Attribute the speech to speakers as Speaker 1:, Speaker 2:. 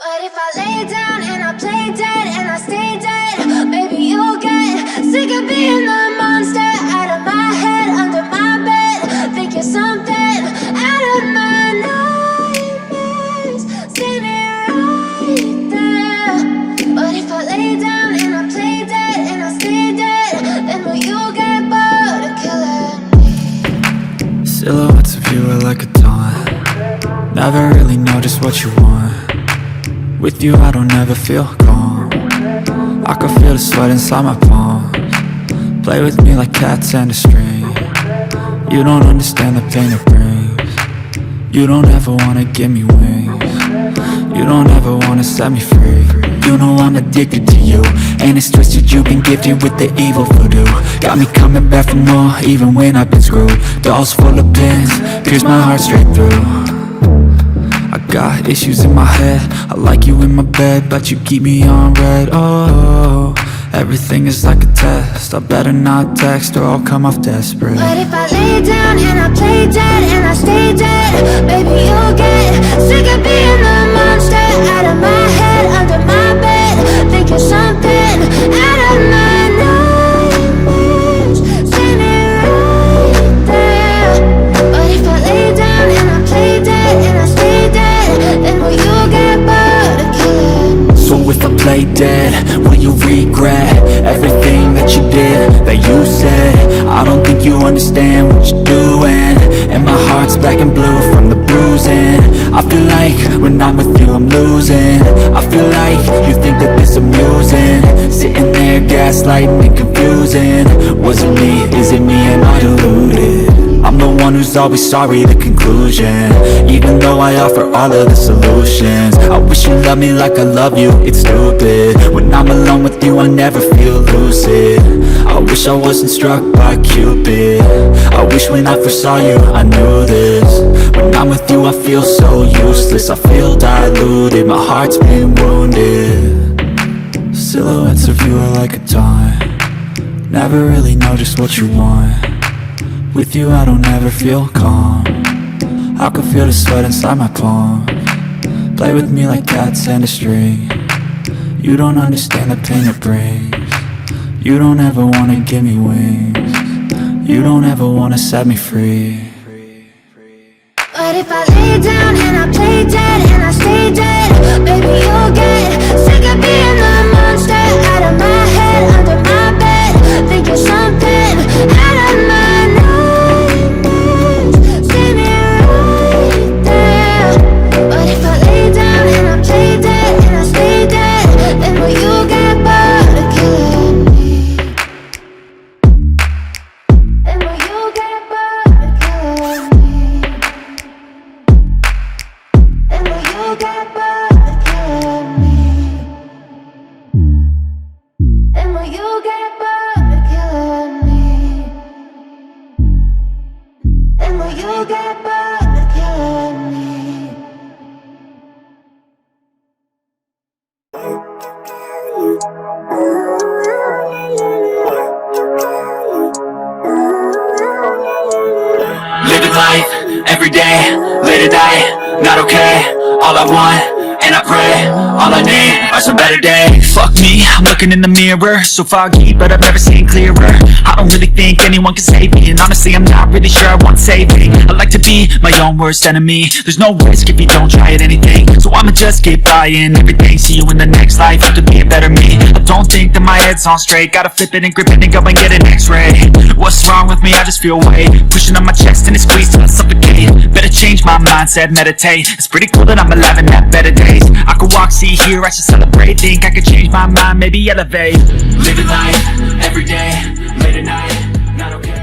Speaker 1: But if I lay down and I play dead and I stay dead, maybe you'll get sick of being the monster out of my head, under my bed. Think you're something out of my nightmares, standing right there. But if I lay down and I play dead and I stay dead, then will you get bored of killing me?
Speaker 2: Silhouettes of you are like a taunt. Never really know just what you want. With you I don't ever feel calm. I can feel the sweat inside my palms. Play with me like cats and a string. You don't understand the pain it brings. You don't ever wanna give me wings. You don't ever wanna set me free. You know I'm addicted to you, and it's twisted, you've been gifted with the evil voodoo. Got me coming back for more, even when I've been screwed. Dolls full of pins, pierce my heart straight through. I got issues in my head, I like you in my bed, but you keep me on red. Oh, everything is like a test, I better not text or I'll come off desperate.
Speaker 1: But if I lay down and I play dead and I stay dead, baby you'll get sick of being the monster out of my head, under my bed. Think you're something out of my nightmares, standing right there. But if I lay down and I play dead and I stay dead, then will you get bored of killing me?
Speaker 2: So if I play dead, will you regret everything that you did, that you said? I don't think you understand what you're doing, and my heart's black and blue from the bruising. I feel like when I'm with you I'm losing. I feel like you think that this amusing, sitting there gaslighting and confusing. Was it me? Is it me? Am I deluded? I'm the one who's always sorry, the conclusion, even though I offer all of the solutions. I wish you loved me like I love you, it's stupid. When I'm alone with you I never feel lucid. I wish I wasn't struck by Cupid. I wish when I first saw you I knew this. When I'm with you I feel so useless, I feel diluted, my heart's been wounded. Silhouettes of you are like a taunt. Never really know just what you want. With you I don't ever feel calm. I can feel the sweat inside my palms. Play with me like cats and a string. You don't understand the pain it brings. You don't ever wanna give me wings. You don't ever wanna set me free.
Speaker 1: But if I lay down and I play dead and I stay dead, baby you'll get sick of being the monster out of my head, under my bed. Think you're something out of my nightmares, standing right there. But if I lay down and I play dead and I stay dead, then will you get bored of killing me? Then will you get bored of killing me? Then will you get bored of killing me? Then will you get bored of killing me? Then will you get bored of killing me?
Speaker 2: Living life, everyday, late at night, not okay. All I want, and I pray, all I need are some better days. Fuck me, I'm looking in the mirror, so foggy, but I've never seen clearer. I don't really think anyone can save me, and honestly I'm not really sure I want saving. I like to be my own worst enemy. There's no risk if you don't try at anything, so I'ma just keep buying everything. See you in the next life, have to be a better me. I don't think that my head's on straight, gotta flip it and grip it and go and get an x-ray. What's wrong with me? I just feel weight pushing on my chest and it squeezes till I suffocate. Better change my mindset, meditate. It's pretty cool that I'm alive and have better days. I could walk, see, hear, I should celebrate. Think I could change my mind, maybe elevate. Living life, everyday, late at night, not okay.